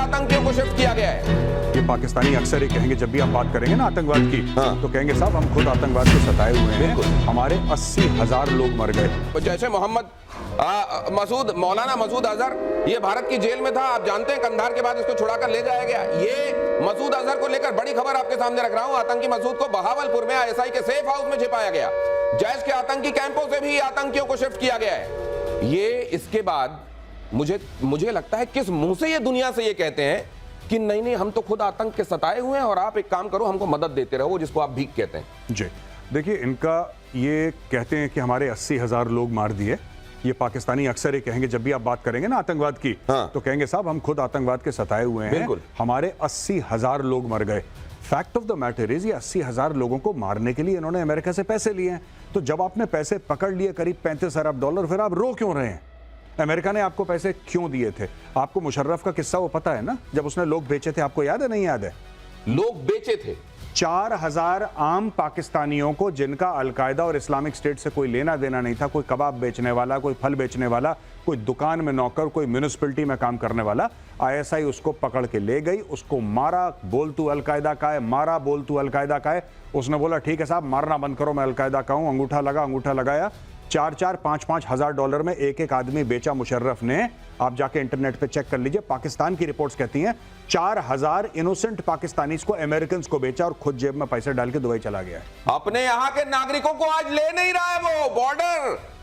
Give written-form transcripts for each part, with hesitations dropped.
आतंकियों को शिफ्ट किया गया है। ये पाकिस्तानी अक्सर ही कहेंगे जब भी आप बात करेंगे ना आतंकवाद की, तो कहेंगे साहब हम खुद आतंकवाद से सताए हुए हैं, हमारे 80,000 लोग मर गए। जैसे मोहम्मद मौलाना मसूद अजहर, ये भारत की जेल में था, आप जानते हैं, कंधार के बाद इसको छुड़ाकर ले जाया गया। ये मसूद अजहर को लेकर बड़ी खबर आपके सामने रख रहा हूं। आतंकी मसूद को बहावलपुर में आईएसआई के सेफ हाउस में छिपाया गया। जैश के आतंकी कैंपों से भी आतंकियों को शिफ्ट किया गया है। ये इसके बाद मुझे लगता है किस मुंह से ये दुनिया से ये कहते हैं कि नहीं नहीं हम तो खुद आतंक के सताए हुए हैं और आप एक काम करो हमको मदद देते रहो, जिसको आप भीख कहते हैं। जी देखिए, इनका ये कहते हैं कि हमारे 80,000 लोग मार दिए। ये पाकिस्तानी अक्सर ही कहेंगे जब भी आप बात करेंगे ना आतंकवाद की, तो कहेंगे साहब हम खुद आतंकवाद के सताए हुए हैं, हमारे 80,000 लोग मर गए। Fact of the matter is ये 80,000 लोगों को मारने के लिए इन्होंने अमेरिका से पैसे लिए हैं। तो जब आपने पैसे पकड़ लिए करीब $35 अरब, फिर आप रो क्यों रहे हैं? अमेरिका ने आपको पैसे क्यों दिए थे? आपको मुशर्रफ का किस्सा वो पता है ना, जब उसने लोग बेचे थे, आपको याद है नहीं याद है? लोग बेचे थे 4,000 आम पाकिस्तानियों को, जिनका अलकायदा और इस्लामिक स्टेट से कोई लेना देना नहीं था। कोई कबाब बेचने वाला, कोई फल बेचने वाला, कोई दुकान में नौकर, कोई म्यूनिसिपैलिटी में काम करने वाला। आईएसआई उसको पकड़ के ले गई, उसको मारा, बोल तू अलकायदा का है, मारा, बोल तू अलकायदा का है। उसने बोला ठीक है साहब मारना बंद करो, मैं अलकायदा का हूं। अंगूठा लगा, अंगूठा लगाया। 4-4, 5-5 हजार डॉलर में एक आदमी बेचा मुशर्रफ ने। आप जाके इंटरनेट पे चेक कर लीजिए, पाकिस्तान की रिपोर्ट्स कहती हैं 4,000 इनोसेंट पाकिस्तानी को अमेरिकन को बेचा और खुद जेब में पैसे डाल के दुबई चला गया है। अपने यहां के नागरिकों को आज ले नहीं रहा है। वो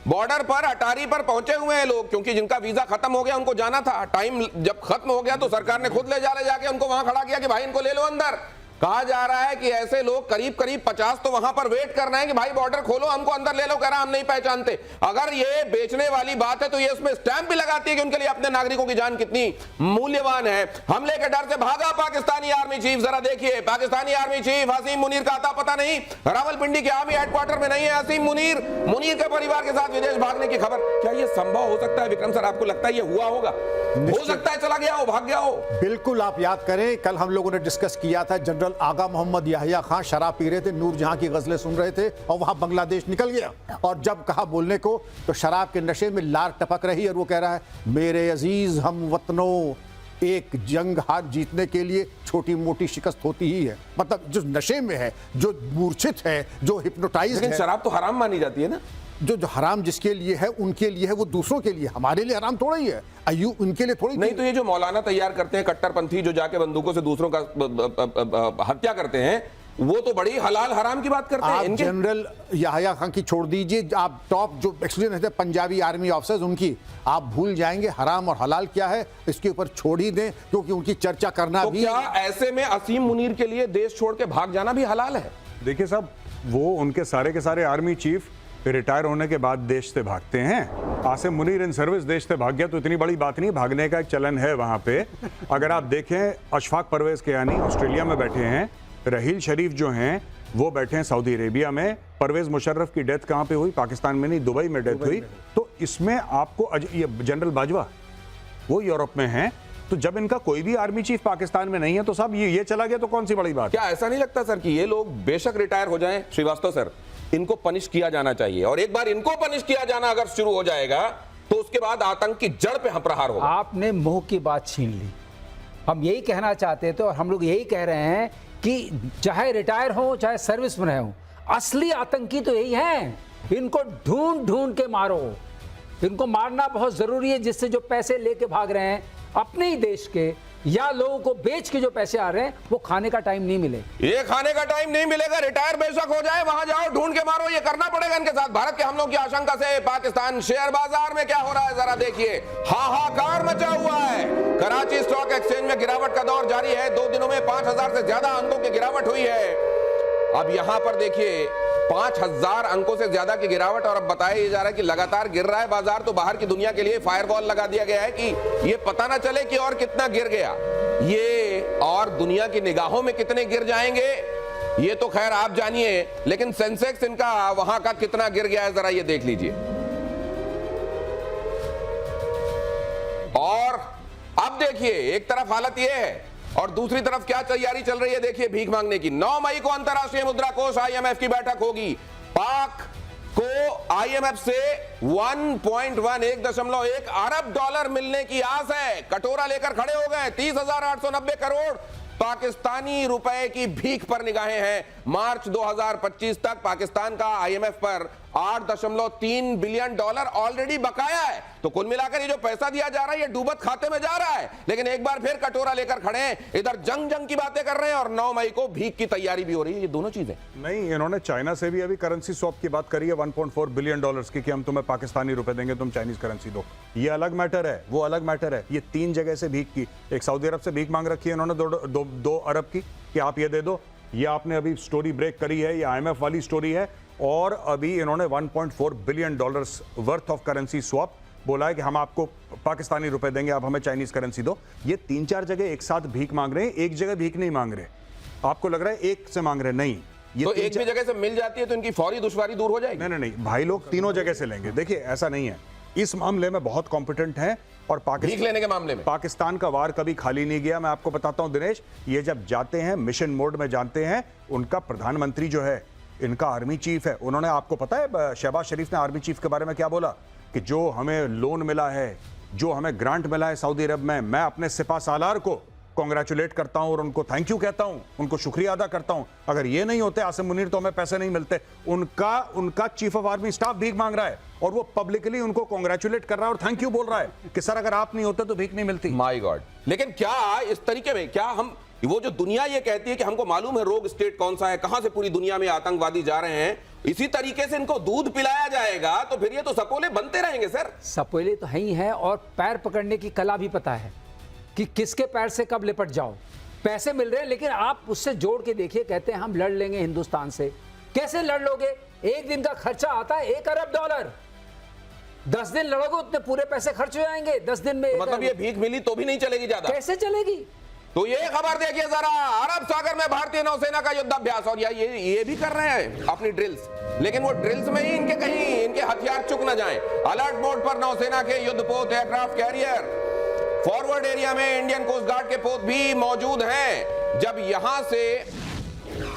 बॉर्डर पर अटारी पर पहुंचे हुए हैं लोग, क्योंकि जिनका वीजा खत्म हो गया उनको जाना था। टाइम जब खत्म हो गया तो सरकार ने खुद ले जाके उनको वहां खड़ा किया कि भाई इनको ले लो अंदर। कहा जा रहा है कि ऐसे लोग करीब 50 तो वहां पर वेट कर रहे हैं कि भाई बॉर्डर खोलो, हमको अंदर ले लो। कह रहा हम नहीं पहचानते। अगर ये बेचने वाली बात है तो ये उसमें स्टैंप भी लगाती है कि उनके लिए अपने नागरिकों की जान कितनी मूल्यवान है। हमले के डर से भागा पाकिस्तानी आर्मी चीफ। जरा देखिए, पाकिस्तानी आर्मी चीफ हसीम मुनीर का आता पता नहीं, रावलपिंडी के आर्मी हेडक्वार्टर में नहीं है हसीम मुनीर के परिवार के साथ विदेश भागने की खबर। क्या ये संभव हो सकता है विक्रम सर? आपको लगता है ये हुआ होगा? हो सकता है चला गया हो, भाग गया हो। बिल्कुल। आप याद करें कल हम लोगों ने डिस्कस किया था, जनरल आगा मोहम्मद याहिया खान शराब पी रहे थे, नूरजहां की गजलें सुन रहे थे और वहां बांग्लादेश निकल गया। और जब कहा बोलने को तो शराब के नशे में लार टपक रही और वो कह रहा है मेरे अजीज हम वतनों, एक जंग हार जीतने के लिए छोटी मोटी शिकस्त होती ही है। मतलब जो नशे में है, जो मूर्छित है, जो हिप्नोटाइज्ड है। शराब तो हराम मानी जाती है ना। जो हराम जिसके लिए है उनके लिए है, वो दूसरों के लिए। हमारे लिए हराम थोड़ा ही है, अय्यू उनके लिए थोड़ी नहीं। तो ये जो मौलाना तैयार करते हैं कट्टरपंथी, जो जाके बंदूकों से दूसरों का हत्या करते हैं, वो तो बड़ी हलाल हराम की बात करते हैं। आप जनरल याहिया खान की छोड़ दीजिए, आप टॉप जो एक्सपीरियंस है पंजाबी आर्मी ऑफिसर्स, उनकी आप भूल जाएंगे हराम और हलाल क्या है। इसके ऊपर छोड़ ही दें, क्योंकि उनकी चर्चा करना तो भी। क्या ऐसे में असीम मुनीर के लिए देश छोड़ के भाग जाना भी हलाल है? देखिए साहब, वो उनके सारे के सारे आर्मी चीफ रिटायर होने के बाद देश से भागते हैं। आसिम मुनीर इन सर्विस देश से भाग गया तो इतनी बड़ी बात नहीं, भागने का एक चलन है वहां पे। अगर आप देखें, अशफाक परवेज कियानी ऑस्ट्रेलिया में बैठे हैं, रहील शरीफ जो हैं वो बैठे हैं सऊदी अरेबिया में। परवेज मुशर्रफ की डेथ कहां पे हुई? पाकिस्तान में नहीं, दुबई में डेथ हुई। तो इसमें आपको ये जनरल बाजवा वो यूरोप में हैं। तो जब इनका कोई भी आर्मी चीफ पाकिस्तान में नहीं है तो साहब ये चला गया तो कौन सी बड़ी बात? क्या ऐसा नहीं लगता सर कि ये लोग बेशक रिटायर हो जाएं, श्रीवास्तव सर, इनको पनिश किया जाना चाहिए, और एक बार इनको पनिश किया जाना अगर शुरू हो जाएगा तो उसके बाद आतंक की जड़ पे हम प्रहार होगा। आपने मुंह की बात छीन ली। हम यही कहना चाहते थे और हम लोग यही कह रहे हैं कि चाहे रिटायर हो चाहे सर्विस में हो, असली आतंकी तो यही हैं। इनको ढूंढ ढूंढ के मारो। इनको मारना बहुत जरूरी है, जिससे जो पैसे लेके भाग रहे हैं अपने ही देश के, या लोगों को बेच के जो पैसे आ रहे हैं, वो खाने का टाइम नहीं मिले। ये खाने का टाइम नहीं मिलेगा। रिटायर बेशक हो जाए, वहां जाओ ढूंढ के मारो, ये करना पड़ेगा इनके साथ। भारत के हमलों की आशंका से पाकिस्तान शेयर बाजार में क्या हो रहा है जरा देखिए, हाहाकार मचा हुआ है। कराची स्टॉक एक्सचेंज में गिरावट का दौर जारी है। 2 दिनों में 5,000 से ज्यादा अंकों की गिरावट हुई है। अब यहां पर देखिए 5,000 अंकों से ज्यादा की गिरावट, और अब बताया जा रहा है कि लगातार गिर रहा है बाजार। तो बाहर की दुनिया के लिए फायरवॉल लगा दिया गया है कि ये पता ना चले कि और कितना गिर गया ये, और दुनिया की निगाहों में कितने गिर जाएंगे ये तो खैर आप जानिए, लेकिन सेंसेक्स इनका वहां का कितना गिर गया है जरा ये देख लीजिए। और अब देखिए, एक तरफ हालत ये है और दूसरी तरफ क्या तैयारी चल रही है देखिए भीख मांगने की। 9 मई को अंतर्राष्ट्रीय मुद्रा कोष IMF की बैठक होगी। पाक को आईएमएफ से 1.1 अरब डॉलर मिलने की आस है। कटोरा लेकर खड़े हो गए। 30,890 करोड़ पाकिस्तानी रुपए की भीख पर निगाहें हैं। मार्च 2025 तक पाकिस्तान का आईएमएफ पर 8.3 बिलियन डॉलर ऑलरेडी बकाया है। तो कुल मिलाकर ये जो पैसा दिया जा रहा है ये डूबत खाते में जा रहा है। लेकिन एक बार फिर कटोरा लेकर खड़े हैं, इधर जंग की बातें कर रहे हैं और 9 मई को भीख की तैयारी भी हो रही है। ये दोनों चीजें नहीं, इन्होंने चाइना से भी अभी करेंसी स्वैप की बात करी है 1.4 बिलियन डॉलर्स की, कि हम तुम्हें पाकिस्तानी रुपए देंगे, तुम चाइनीज करेंसी दो। ये अलग मैटर है, वो अलग मैटर है। ये 3 जगह से भीख की, एक सऊदी अरब से भीख मांग रखी है इन्होंने 2 अरब की कि आप ये दे दो। ये आपने अभी स्टोरी ब्रेक करी है, ये आईएमएफ वाली स्टोरी है। और अभी इन्होंने 1.4 billion dollars worth of currency swap बोला है कि हम आपको पाकिस्तानी रुपए देंगे, आप हमें चाइनीज करेंसी दो। ये 3-4 जगह एक साथ भीख मांग रहे हैं, एक जगह भीख नहीं मांग रहे। आपको लग रहा है एक से मांग रहे, नहीं। ये तो एक भी जगह से मिल जाती है तो इनकी फौरी दुश्वारी दूर हो जाएगी। नहीं, भाई लोग तीनों जगह से लेंगे। देखिए ऐसा नहीं है, इस मामले में बहुत कॉम्पिटेंट है। और भीख लेने के मामले में पाकिस्तान का वार कभी खाली नहीं गया। मैं आपको बताता हूं दिनेश, ये जब जाते हैं मिशन मोड में जानते हैं, उनका प्रधानमंत्री जो है, इनका आर्मी चीफ है, उन्होंने, आपको पता है शहबाज शरीफ ने आर्मी चीफ के बारे में क्या बोला कि जो हमें लोन मिला है, जो हमें ग्रांट मिला है सऊदी अरब में, मैं अपने सिपा सालार को कांग्रेचुलेट करता हूं और उनको थैंक यू कहता हूं, उनको शुक्रिया अदा करता हूं। अगर ये नहीं होते आसिम मुनीर तो हमें पैसे नहीं मिलते। उनका चीफ ऑफ आर्मी स्टाफ भीख मांग रहा है और वो पब्लिकली उनको कांग्रेचुलेट कर रहा है और थैंक यू बोल रहा है कि सर अगर आप नहीं होते तो भीख नहीं मिलती। My God. लेकिन क्या इस तरीके में, क्या हम, वो जो दुनिया ये कहती है कि हमको मालूम है रोग स्टेट कौन सा है, कहां से पूरी दुनिया में आतंकवादी जा रहे हैं, इसी तरीके से इनको दूध पिलाया जाएगा तो फिर ये तो सपोले बनते रहेंगे सर। सपोले तो है ही है, और पैर पकड़ने की कला भी पता है कि किसके पैर से कब लिपट जाओ। पैसे मिल रहे हैं लेकिन आप उससे जोड़ के देखिए, कहते हैं हम लड़ लेंगे हिंदुस्तान से। कैसे लड़ लोगे? एक दिन का खर्चा आता है 1 अरब डॉलर। 10 दिन लड़ोगे उतने पूरे पैसे खर्च हो जाएंगे 10 दिन में। मतलब ये भीख मिली तो भी नहीं चलेगी ज्यादा। कैसे चलेगी? तो ये खबर देखिए जरा, अरब सागर में भारतीय नौसेना का युद्धाभ्यास। और ये भी कर रहे हैं अपनी ड्रिल्स, लेकिन वो ड्रिल्स में ही इनके हथियार चुक न जाएं। अलर्ट मोड पर नौसेना के युद्धपोत, एयरक्राफ्ट कैरियर, फॉरवर्ड एरिया में इंडियन कोस्ट गार्ड के पोत भी मौजूद हैं। जब यहां से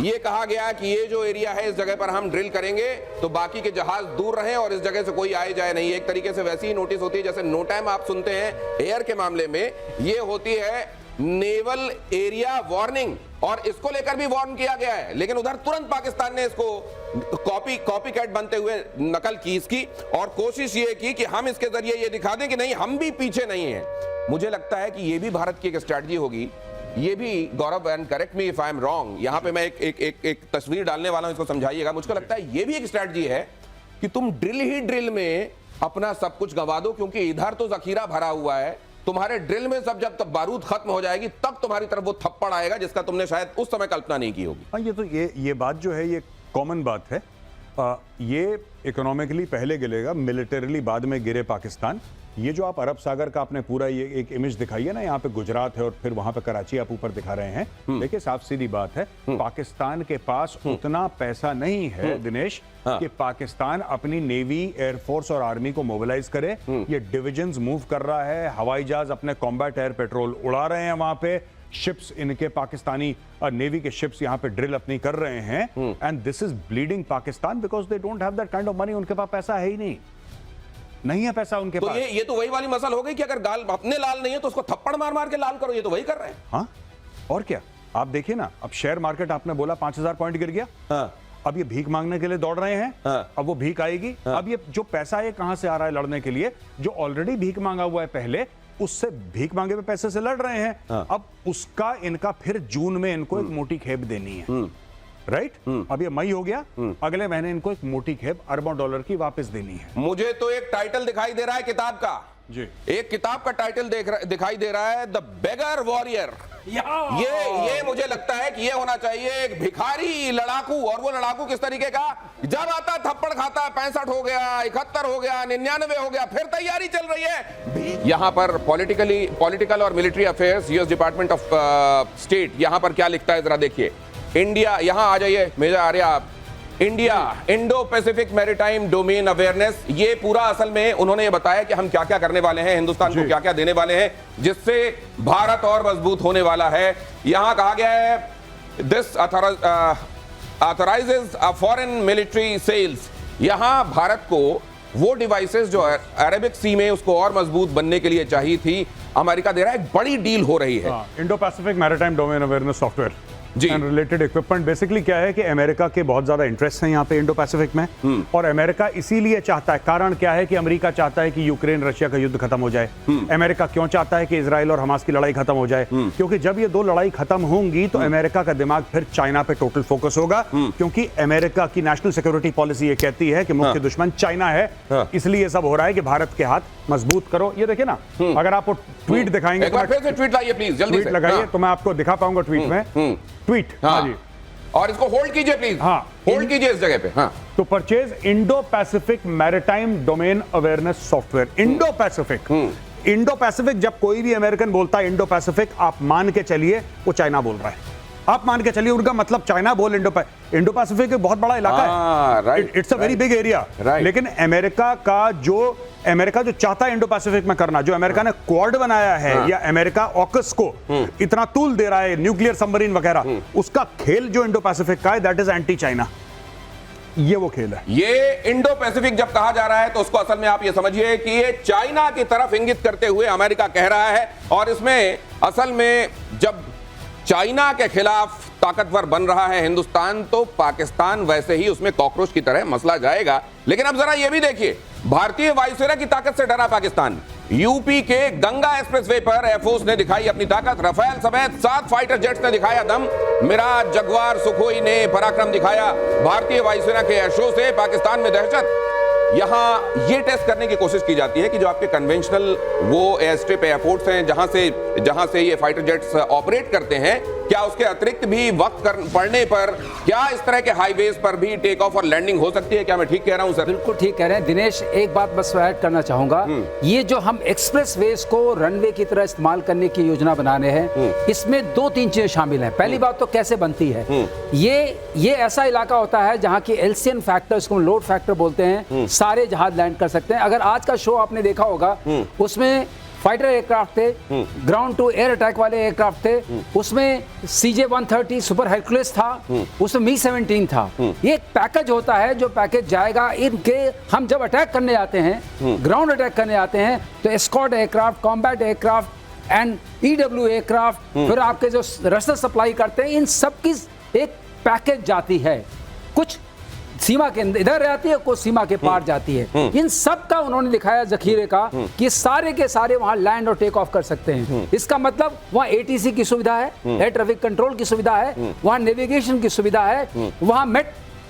ये कहा गया कि ये जो एरिया है इस जगह पर हम ड्रिल करेंगे तो बाकी के जहाज दूर रहें और इस जगह से कोई आए जाए नहीं। एक तरीके से वैसी ही नोटिस होती है जैसे नो टाइम आप सुनते हैं एयर के मामले में, ये होती है नेवल एरिया वार्निंग, और इसको लेकर भी वार्न किया गया है। लेकिन उधर तुरंत पाकिस्तान ने इसको कॉपी कैट बनते हुए नकल की इसकी, और कोशिश ये की कि हम इसके जरिए ये दिखा दें कि नहीं, हम भी पीछे नहीं हैं। मुझे लगता है कि ये भी भारत की एक स्ट्रैटेजी होगी। ये भी Gaurav, and correct me if I am wrong, यहां पे मैं एक तस्वीर डालने वाला हूं, इसको समझाइएगा। मुझको लगता है ये भी एक स्ट्रैटेजी है कि तुम ड्रिल ही ड्रिल में अपना सब कुछ गंवा दो, क्योंकि इधर तो जखीरा भरा हुआ है। तुम्हारे ड्रिल में सब जब तक बारूद खत्म हो जाएगी तब तुम्हारी तरफ वो थप्पड़ आएगा जिसका तुमने शायद उस समय कल्पना नहीं की होगी। हाँ, ये तो ये बात जो है ये कॉमन बात है। ये इकोनॉमिकली पहले गिरेगा, मिलिटरीली बाद में गिरे पाकिस्तान। ये जो आप अरब सागर का आपने पूरा ये एक इमेज दिखाई है ना, यहाँ पे गुजरात है और फिर वहां पे कराची आप ऊपर दिखा रहे हैं। देखिए साफ सीधी बात है, पाकिस्तान के पास उतना पैसा नहीं है दिनेश कि पाकिस्तान अपनी नेवी, एयरफोर्स और आर्मी को मोबिलाइज करे। ये डिविजन्स मूव कर रहा है, हवाई जहाज अपने कॉम्बैट एयर पेट्रोल उड़ा रहे हैं वहां पे, शिप्स इनके पाकिस्तानी नेवी के शिप्स यहाँ पे ड्रिल अपनी कर रहे हैं। And this is bleeding Pakistan because they don't have that kind of money. उनके पास पैसा है ही नहीं है पैसा उनके पास। ये तो वही वाली मसल हो गई कि अगर गाल अपने लाल नहीं है तो उसको थप्पड़ मार मार के लाल करो। ये तो वही कर रहे हैं। हाँ, और क्या। आप देखिए ना, अब शेयर मार्केट आपने बोला 5000 पॉइंट गिर गया। हाँ। अब ये भीख मांगने के लिए दौड़ रहे हैं। हाँ। अब वो भीख आएगी। हाँ। अब ये जो पैसा है कहां से आ रहा है लड़ने के लिए? जो ऑलरेडी भीख मांगा हुआ है पहले, उससे भीख मांगे हुए पैसे से लड़ रहे हैं। हाँ। अब उसका इनका फिर जून में इनको एक मोटी खेप देनी है, राइट? अब ये मई हो गया, अगले महीने इनको एक मोटी खेप अरबों डॉलर की वापस देनी है। मुझे तो एक टाइटल दिखाई दे रहा है किताब का जी, एक किताब का टाइटल दिखाई दे रहा है, द बेगर वॉरियर। ये मुझे लगता है कि ये होना चाहिए एक भिखारी लड़ाकू। और वो लड़ाकू किस तरीके का? जब आता थप्पड़ खाता, 65 हो गया, 71 हो गया, 99 हो गया, फिर तैयारी चल रही है। यहां पर पॉलिटिकल और military affairs, US department of state, यहां पर क्या लिखता है जरा देखिए। इंडिया, यहां आ जाइए मेजर आर्या आप। India Indo Pacific maritime domain awareness, ये पूरा असल में उन्होंने ये बताया कि हम क्या क्या करने वाले हैं, हिंदुस्तान को क्या क्या देने वाले हैं जिससे भारत और मजबूत होने वाला है। यहां कहा गया है this authorizes foreign military sales यहां भारत को वो डिवाइसेस जो अरेबिक सी में उसको और मजबूत बनने के लिए चाहिए थी, अमेरिका दे रहा है। एक बड़ी डील हो रही है। Indo Pacific maritime domain awareness software जी। And related equipment. बेसिकली क्या है कि अमेरिका के बहुत ज्यादा इंटरेस्ट है यहाँ पे इंडो पैसिफिक में, और अमेरिका इसीलिए चाहता है, कारण क्या है कि अमेरिका चाहता है कि यूक्रेन रशिया का युद्ध खत्म हो जाए। अमेरिका क्यों चाहता है कि इजराइल और हमास की लड़ाई खत्म हो जाए? क्योंकि जब ये दो लड़ाई खत्म होंगी तो अमेरिका का दिमाग फिर चाइना पे टोटल फोकस होगा, क्योंकि अमेरिका की नेशनल सिक्योरिटी पॉलिसी ये कहती है कि मुख्य दुश्मन चाइना है। इसलिए सब हो रहा है कि भारत के हाथ मजबूत करो। ये देखिए ना, अगर आपको ट्वीट दिखाएंगे, एक बार फिर से ट्वीट लाइए प्लीज, जल्दी ट्वीट से लगाइए हाँ। तो मैं आपको दिखा पाऊंगा ट्वीट में। ट्वीट, हाँ जी, और इसको होल्ड कीजिए प्लीज। हाँ। होल्ड कीजिए इस जगह पे। हाँ, तो purchase Indo Pacific maritime domain awareness software. Indo Pacific, Indo Pacific, जब कोई भी अमेरिकन बोलता है इंडो पैसिफिक, आप मान के चलिए वो चाइना बोल रहा है। आप मान के चलिए उनका मतलब चाइना बोल इंडो पैसिफिक एक बहुत बड़ा इलाका है, it's a very big area. लेकिन अमेरिका जो चाहता है इंडो पैसिफिक में करना, जो अमेरिका ने क्वाड बनाया है, या अमेरिका ऑकस को इतना तूल दे रहा है, न्यूक्लियर सबमरीन वगैरह, उसका खेल जो इंडो पैसिफिक का है, दैट इज एंटी चाइना। ये वो खेल है। ये इंडो पैसिफिक जब कहा जा रहा है तो उसको असल में आप ये समझिए कि ये चाइना की तरफ इंगित करते हुए अमेरिका कह रहा है, और इसमें असल में जब चाइना के खिलाफ ताकतवर बन रहा है हिंदुस्तान, तो पाकिस्तान वैसे ही उसमें कॉकरोच की तरह मसला जाएगा। लेकिन अब जरा यह भी देखिए, भारतीय वायुसेना की ताकत से डरा पाकिस्तान। यूपी के गंगा एक्सप्रेसवे पर एयरफोर्स ने दिखाई अपनी ताकत। रफेल समेत 7 फाइटर जेट्स ने दिखाया दम। मिराज, जगुआर, सुखोई ने पराक्रम दिखाया। भारतीय वायुसेना के एयर शो से पाकिस्तान में दहशत। यहां यह टेस्ट करने की कोशिश की जाती है कि जो आपके कन्वेंशनल वो एयर स्ट्रिप एयरपोर्ट्स हैं, जहां से ये फाइटर जेट्स ऑपरेट करते हैं, क्या उसके अतिरिक्त भी वक्त पड़ने पर क्या इस तरह के हाईवेज पर भी टेक ऑफ और लैंडिंग हो सकती है? क्या मैं ठीक कह रहा हूं सर? बिल्कुल ठीक कह रहे हैं दिनेश। एक बात बस ऐड करना चाहूंगा, ये जो हम एक्सप्रेस वेज को रनवे की तरह इस्तेमाल करने की योजना बनाने हैं, इसमें 2-3 चीजें शामिल हैं। पहली बात तो कैसे बनती है, ये ऐसा इलाका होता है जहां की एलसीएन फैक्टर्स को लोड फैक्टर बोलते हैं, सारे जहाज लैंड कर सकते हैं। अगर आज का शो आपने देखा होगा, उसमें फाइटर एयरक्राफ्ट थे, ग्राउंड टू एयर अटैक वाले एयरक्राफ्ट थे, उसमें CJ-130 सुपर हरक्यूलिस था, उसमें Mi-17 था। ये एक पैकेज होता है, जो पैकेज जाएगा इनके, हम जब अटैक करने आते हैं, ग्राउंड अटैक करने आते हैं, तो escort aircraft, combat aircraft and EW aircraft, फिर आपके जो रसद सप्लाई करते हैं, इन सब की एक पैकेज जाती है। कुछ सीमा के इधर रहती है, कुछ सीमा के पार जाती है। इन सब का उन्होंने दिखाया जखीरे का कि सारे के सारे वहां लैंड और टेक ऑफ कर सकते हैं। इसका मतलब वहां ATC की सुविधा है, एयर ट्रैफिक कंट्रोल की सुविधा है, वहां नेविगेशन की सुविधा है, वहां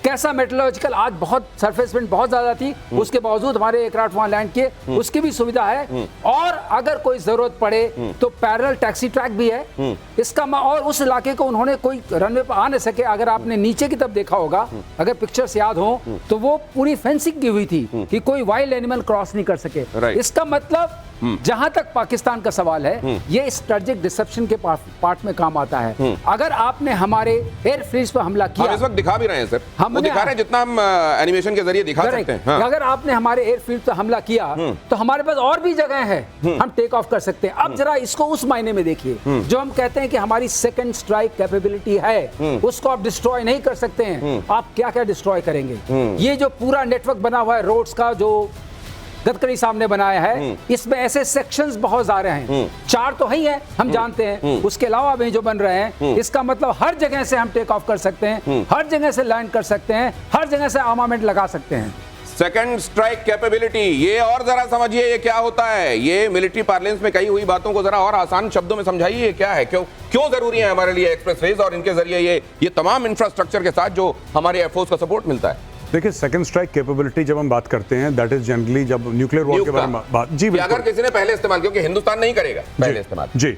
कैसा मेट्रोलॉजिकल, आज बहुत सरफेस विंड बहुत ज्यादा थी, उसके बावजूद हमारे एयरक्राफ्ट वहां लैंड किए, उसकी भी सुविधा है। और अगर कोई जरूरत पड़े तो पैरेलल टैक्सी ट्रैक भी है इसका। और उस इलाके को उन्होंने कोई रनवे पर आ नहीं सके। अगर आपने नीचे की तरफ देखा होगा, अगर पिक्चर्स याद हो, तो वो पूरी फेंसिंग की हुई थी कि कोई वाइल्ड एनिमल क्रॉस नहीं कर सके। इसका मतलब जहां तक पाकिस्तान का सवाल है, ये स्ट्रेटेजिक डिसेप्शन के पार्ट में काम आता है। अगर आपने हमारे एयरफील्ड्स पर हमला किया, हम इस वक्त दिखा भी रहे हैं सर, वो दिखा रहे हैं जितना हम एनिमेशन के जरिए दिखा सकते हैं। अगर आपने हमारे एयरफील्ड पर हमला किया, तो हमारे पास और भी जगह है, हम टेक ऑफ कर सकते हैं। अब जरा इसको उस मायने में देखिए, जो हम कहते हैं कि हमारी सेकंड स्ट्राइक कैपेबिलिटी है, उसको आप डिस्ट्रॉय नहीं कर सकते हैं। आप क्या क्या डिस्ट्रॉय करेंगे? ये जो पूरा नेटवर्क बना हुआ है रोड्स का, जो गडकरी साहब ने बनाया है, इसमें ऐसे सेक्शंस बहुत सारे हैं। 4 तो ही है, हम जानते हैं, उसके अलावा भी जो बन रहे हैं। इसका मतलब हर जगह से हम टेक ऑफ कर सकते हैं, हर जगह से लैंड कर सकते हैं, हर जगह से आर्मामेंट लगा सकते हैं। सेकंड स्ट्राइक कैपेबिलिटी, ये और जरा समझिए ये क्या होता है। ये मिलिट्री पार्लेंस में कही हुई बातों को जरा और आसान शब्दों में समझाइए, ये क्या है, क्यों जरूरी है हमारे लिए एक्सप्रेसवेज, और इनके जरिए ये तमाम इंफ्रास्ट्रक्चर के साथ जो हमारे एयरफोर्स का सपोर्ट मिलता है। देखिए, सेकंड स्ट्राइक कैपेबिलिटी जब हम बात करते हैं, दैट इज जनरली जब न्यूक्लियर वॉर के बारे में बात, जी बिल्कुल, अगर किसी ने पहले इस्तेमाल, क्योंकि हिंदुस्तान नहीं करेगा पहले इस्तेमाल, जी,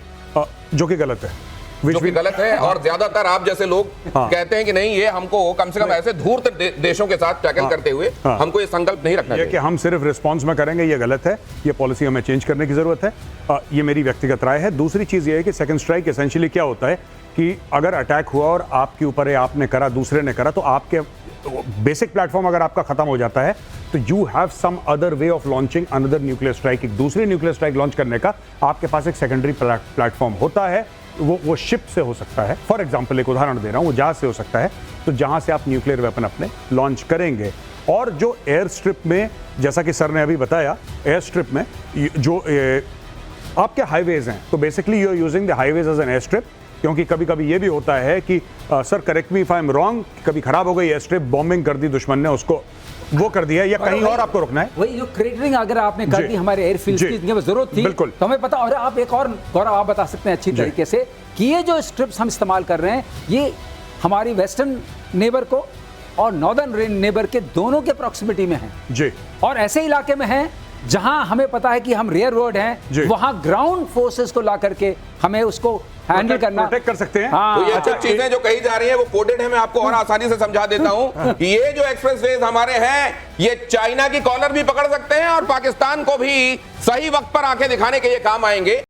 जो कि गलत है, जो कि गलत है। और ज्यादातर आप जैसे लोग कहते हैं कि नहीं, ये हमको कम से कम ऐसे धूर्त देशों के साथ टैकल करते हुए हमको ये संकल्प नहीं रखना चाहिए कि हम सिर्फ रिस्पांस में करेंगे, ये गलत है। ये पॉलिसी हमें चेंज करने की जरूरत है। ये मेरी व्यक्तिगत राय है। दूसरी चीज ये है कि सेकंड स्ट्राइक एसेंशियली क्या होता है कि अगर अटैक हुआ और आपके ऊपर है, आपने करा, दूसरे ने करा, तो आपके बेसिक प्लेटफॉर्म अगर आपका खत्म हो जाता है, तो you have some other way of launching another nuclear strike. एक दूसरी न्यूक्लियर स्ट्राइक लॉन्च करने का आपके पास एक सेकेंडरी प्लेटफॉर्म होता है। वो शिप से हो सकता है, फॉर एग्जाम्पल एक उदाहरण दे रहा हूं, वो जहाज से हो सकता है, तो जहां से आप न्यूक्लियर वेपन अपने लॉन्च करेंगे। और जो एयर स्ट्रिप में, जैसा कि सर ने अभी बताया, एयर स्ट्रिप में जो आपके हाईवेज हैं, तो basically you are using the highways as an airstrip, क्योंकि कभी कभी ये भी होता है कि sir correct me if I am wrong, कभी खराब हो गई एयर स्ट्रिप, बॉम्बिंग कर दी दुश्मन ने, उसको वो कर दिया, या कहीं और आपको रुकना है। वही जो क्रेटरिंग अगर आपने कर जी, दी हमारे एयरफील्ड जी, की, जरूरत थी, बिल्कुल। तो हमें पता। और आप एक और गौरव आप बता सकते हैं अच्छी जी। तरीके से कि ये जो स्ट्रिप्स हम इस्तेमाल कर रहे हैं, ये हमारी वेस्टर्न नेबर को और नॉर्दर्न नेबर के दोनों के प्रॉक्सिमिटी में है जी, और ऐसे इलाके में है जहां हमें पता है कि हम रेयर रोड जी। हैं, वहां ग्राउंड फोर्सेस को ला करके हमें उसको हैंडल करना, प्रोटेक्ट कर सकते हैं। हाँ। तो ये कुछ चीजें जो कही जा रही हैं वो कोडेड है, मैं आपको और आसानी से समझा देता हूं कि ये जो एक्सप्रेसवेज हमारे हैं, ये चाइना की कॉलर भी पकड़ सकते हैं और पाकिस्तान को भी सही वक्त पर आंखें दिखाने के ये काम आएंगे।